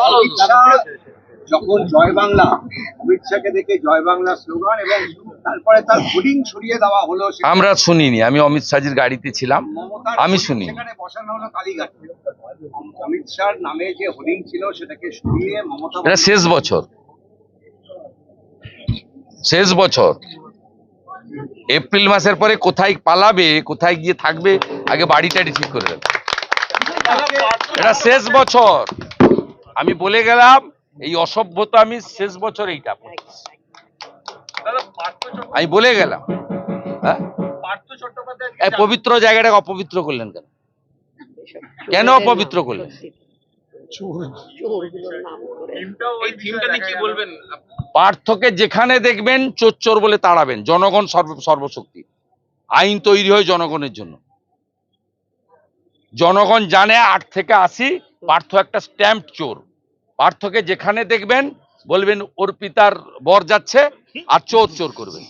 অমিত শাহ যখন জয় বাংলা, অমিত শাহকে দেখে জয় বাংলা স্লোগান এবং তারপরে তার হোর্ডিং সরিয়ে দেওয়া হলো। আমরা শুনিনি, আমি অমিত শাহজির গাড়িতে ছিলাম, মমতার আমি hoarding শুনিনি। সেখানে বসানো হলো কালীঘাটে। অমিত শাহর নামে যে হোর্ডিং ছিল সেটাকে সরিয়ে মমতা এটা শেষ বছর, শেষ বছর এপ্রিল মাসের পরে কোথায় পালাবে, কোথায় গিয়ে থাকবে, আগে বাড়িটাড়ি ঠিক করে দেবে। এটা শেষ বছর, আমি বলে গেলাম এই অসভ্যতা আমি শেষ বছর এইটা আমি বলে গেলাম। হ্যাঁ, এই পবিত্র জায়গাটাকে অপবিত্র করলেন কেন? কেন অপবিত্র করলেন? পার্থকে যেখানে দেখবেন চোর চোর বলে তাড়াবেন। জনগণ সর্বশক্তি, আইন তৈরি হয় জনগণের জন্য। জনগণ জানে 8 থেকে 80 পার্থ একটা স্ট্যাম্প চোর। পার্থকে যেখানে দেখবেন বলবেন অর্পিতার বর যাচ্ছে, আর চোর চোর করবেন।